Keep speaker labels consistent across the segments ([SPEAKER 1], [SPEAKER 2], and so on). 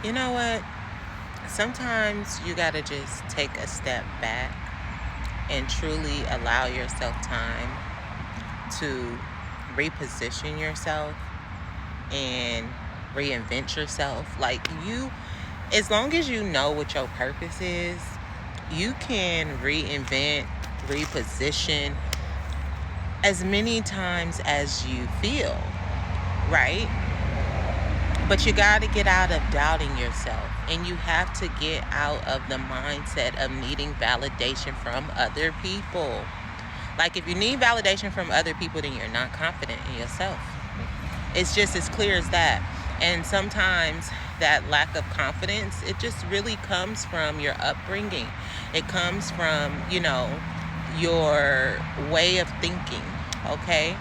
[SPEAKER 1] You know what? Sometimes you got to just take a step back and truly allow yourself time to reposition yourself and reinvent yourself. Like, as long as you know what your purpose is, you can reinvent, reposition as many times as you feel, right? But you got to get out of doubting yourself, and you have to get out of the mindset of needing validation from other people. Like, if you need validation from other people, then you're not confident in yourself. It's just as clear as that. And sometimes that lack of confidence, it just really comes from your upbringing. It comes from, your way of thinking, okay?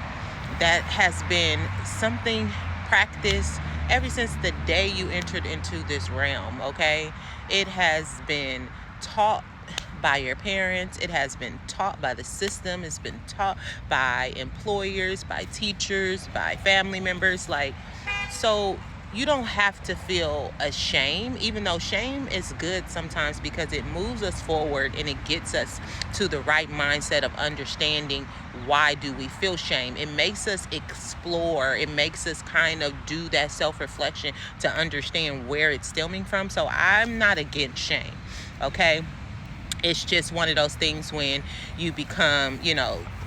[SPEAKER 1] That has been something practiced ever since the day you entered into this realm, okay? It has been taught by your parents, it has been taught by the system, it's been taught by employers, by teachers, by family members. Like, so you don't have to feel ashamed, even though shame is good sometimes because it moves us forward and it gets us to the right mindset of understanding why do we feel shame. It makes us explore, it makes us kind of do that self-reflection to understand where it's stemming from. So I'm not against shame, okay? It's just one of those things when you become,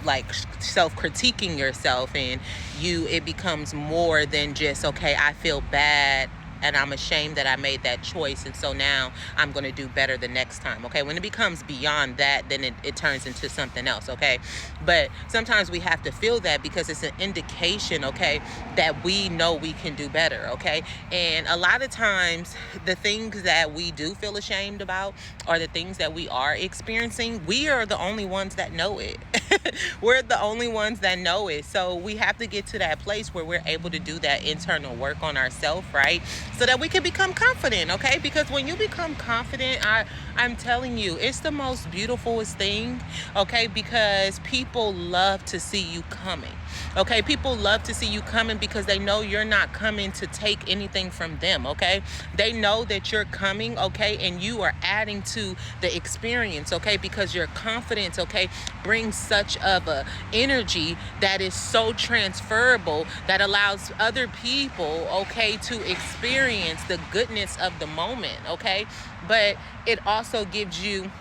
[SPEAKER 1] like self-critiquing yourself, and it becomes more than just, okay, I feel bad and I'm ashamed that I made that choice, and so now I'm going to do better the next time. Okay, when it becomes beyond that, then it turns into something else. Okay, but sometimes we have to feel that because it's an indication, okay, that we know we can do better. Okay, and a lot of times the things that we do feel ashamed about, or the things that we are experiencing, we are the only ones that know it. We're the only ones that know it. So we have to get to that place where we're able to do that internal work on ourselves, right? So that we can become confident, okay? Because when you become confident, I'm telling you, it's the most beautifulest thing, okay? Because people love to see you coming. Okay, people love to see you coming because they know you're not coming to take anything from them, okay? They know that you're coming, okay, and you are adding to the experience, okay? Because your confidence, okay, brings such of a energy that is so transferable that allows other people, okay, to experience the goodness of the moment, okay? But it also gives you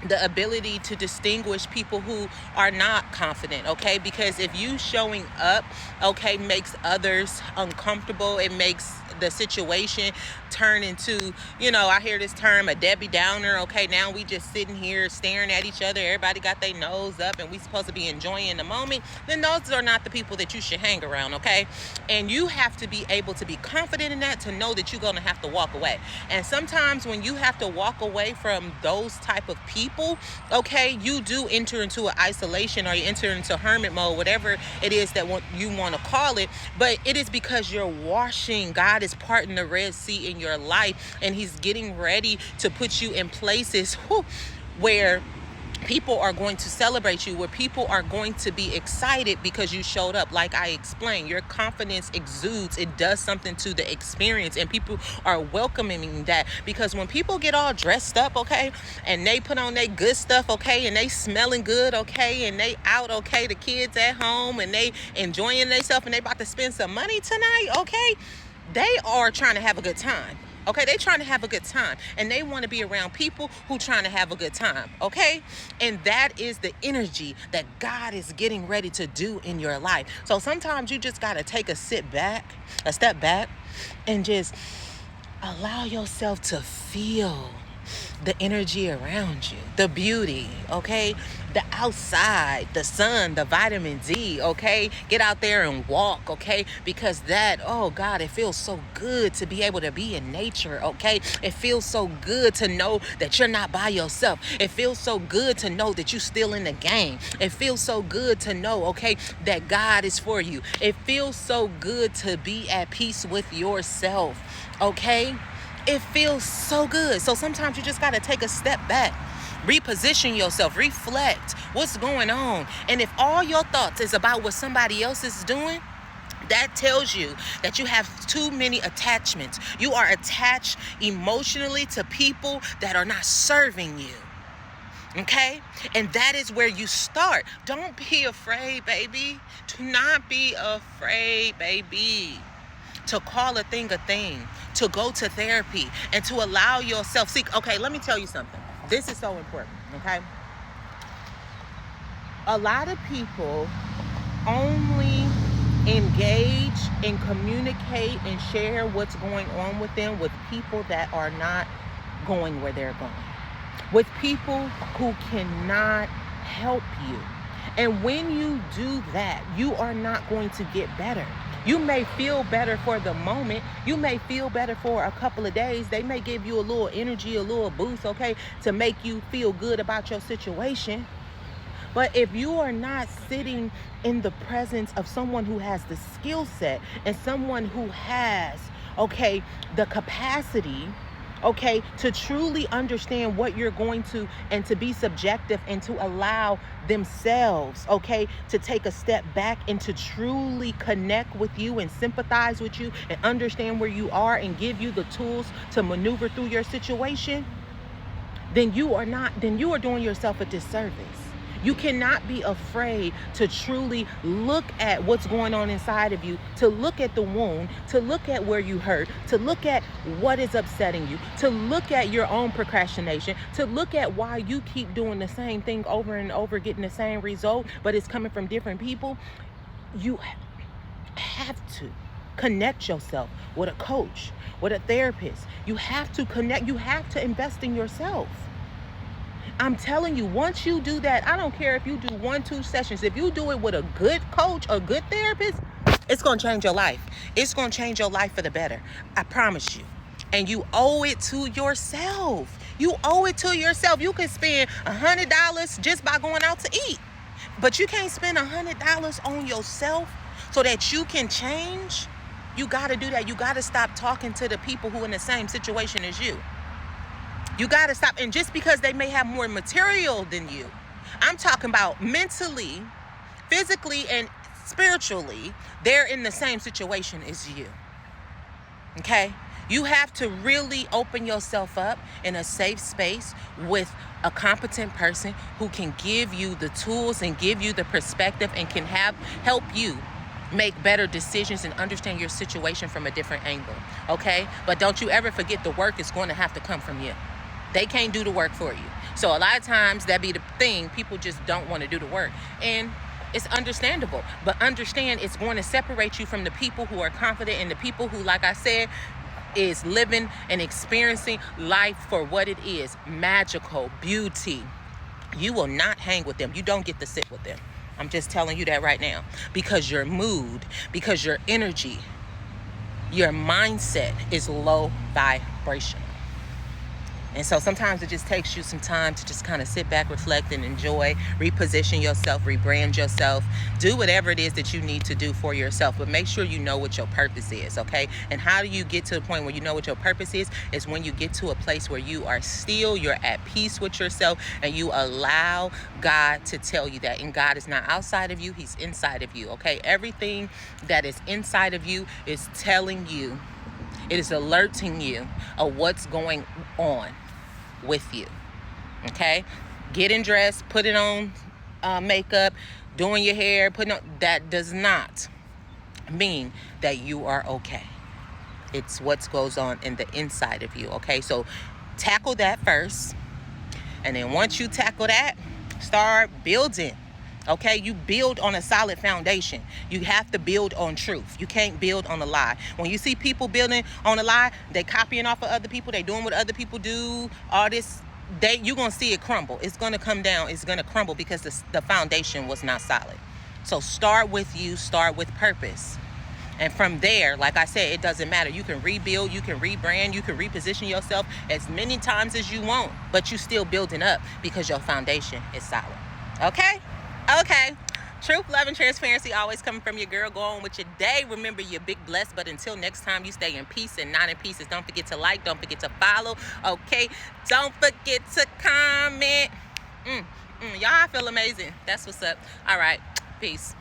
[SPEAKER 1] the ability to distinguish people who are not confident, okay? Because if you showing up, okay, makes others uncomfortable, it makes the situation turn into, I hear this term, a Debbie Downer, okay? Now we just sitting here staring at each other, everybody got their nose up, and we supposed to be enjoying the moment, then those are not the people that you should hang around, okay? And you have to be able to be confident in that, to know that you're going to have to walk away. And sometimes when you have to walk away from those type of people, okay, you do enter into an isolation, or you enter into hermit mode, whatever it is that you want to call it. But it is because you're washing. God is parting the Red Sea in your life, and he's getting ready to put you in places where people are going to celebrate you, where people are going to be excited because you showed up. Like I explained, your confidence exudes, it does something to the experience, and people are welcoming that. Because when people get all dressed up, okay, and they put on their good stuff, okay, and they smelling good, okay, and they out, okay, the kids at home and they enjoying themselves, and they about to spend some money tonight, okay, they are trying to have a good time. Okay, they trying to have a good time, and they want to be around people who trying to have a good time, okay? And that is the energy that God is getting ready to do in your life. So sometimes you just got to take a step back, and just allow yourself to feel the energy around you, the beauty, okay? The outside, the sun, the vitamin D, okay? Get out there and walk, okay? Because that, oh God, it feels so good to be able to be in nature, okay? It feels so good to know that you're not by yourself. It feels so good to know that you're still in the game. It feels so good to know, okay, that God is for you. It feels so good to be at peace with yourself, okay? It feels so good. So sometimes you just got to take a step back, reposition yourself, reflect what's going on. And if all your thoughts is about what somebody else is doing, That tells you that you have too many attachments. You are attached emotionally to people that are not serving you. Okay? And that is where you start. Don't be afraid, baby. Do not be afraid, baby, to call a thing, to go to therapy, and to allow yourself. See, okay, let me tell you something. This is so important, okay? A lot of people only engage and communicate and share what's going on with them with people that are not going where they're going, with people who cannot help you. And when you do that, you are not going to get better. You may feel better for the moment. You may feel better for a couple of days. They may give you a little energy, a little boost, okay, to make you feel good about your situation. But if you are not sitting in the presence of someone who has the skill set and someone who has, okay, the capacity, okay, to truly understand what you're going to, and to be subjective and to allow themselves, okay, to take a step back and to truly connect with you and sympathize with you and understand where you are and give you the tools to maneuver through your situation, then you are doing yourself a disservice. You cannot be afraid to truly look at what's going on inside of you, to look at the wound, to look at where you hurt, to look at what is upsetting you, to look at your own procrastination, to look at why you keep doing the same thing over and over, getting the same result, but it's coming from different people. You have to connect yourself with a coach, with a therapist. You have to connect. You have to invest in yourself. I'm telling you, once you do that, I don't care if you do 1-2 sessions. If you do it with a good coach, a good therapist, it's going to change your life. It's going to change your life for the better. I promise you. And you owe it to yourself. You owe it to yourself. You can spend $100 just by going out to eat. But you can't spend $100 on yourself so that you can change. You got to do that. You got to stop talking to the people who are in the same situation as you. You got to stop. And just because they may have more material than you, I'm talking about mentally, physically, and spiritually, they're in the same situation as you. Okay? You have to really open yourself up in a safe space with a competent person who can give you the tools and give you the perspective and can help you make better decisions and understand your situation from a different angle. Okay? But don't you ever forget, the work is going to have to come from you. They can't do the work for you. So a lot of times that be the thing. People just don't want to do the work. And it's understandable. But understand, it's going to separate you from the people who are confident and the people who, like I said, is living and experiencing life for what it is. Magical, beauty. You will not hang with them. You don't get to sit with them. I'm just telling you that right now. Because your mood, because your energy, your mindset is low vibrational. And so sometimes it just takes you some time to just kind of sit back, reflect, and enjoy, reposition yourself, rebrand yourself, do whatever it is that you need to do for yourself. But make sure you know what your purpose is, okay? And how do you get to the point where you know what your purpose is when you get to a place where you are still, you're at peace with yourself, and you allow God to tell you that. And God is not outside of you, He's inside of you, okay? Everything that is inside of you is telling you, it is alerting you of what's going on with you. Okay? Getting dressed, putting on makeup, doing your hair, that does not mean that you are okay. It's what goes on in the inside of you. Okay? So tackle that first. And then once you tackle that, start building. Okay, you build on a solid foundation. You have to build on truth. You can't build on a lie. When you see people building on a lie, they copying off of other people. They doing what other people do. All this, you're going to see it crumble. It's going to come down. It's going to crumble because the foundation was not solid. So start with you. Start with purpose. And from there, like I said, it doesn't matter. You can rebuild, you can rebrand, you can reposition yourself as many times as you want, but you still building up because your foundation is solid. Okay? Okay. Truth, love, and transparency always coming from your girl. Go on with your day. Remember, you're big blessed. But until next time, you stay in peace and not in pieces. Don't forget to like. Don't forget to follow. Okay. Don't forget to comment. Y'all, I feel amazing. That's what's up. All right. Peace.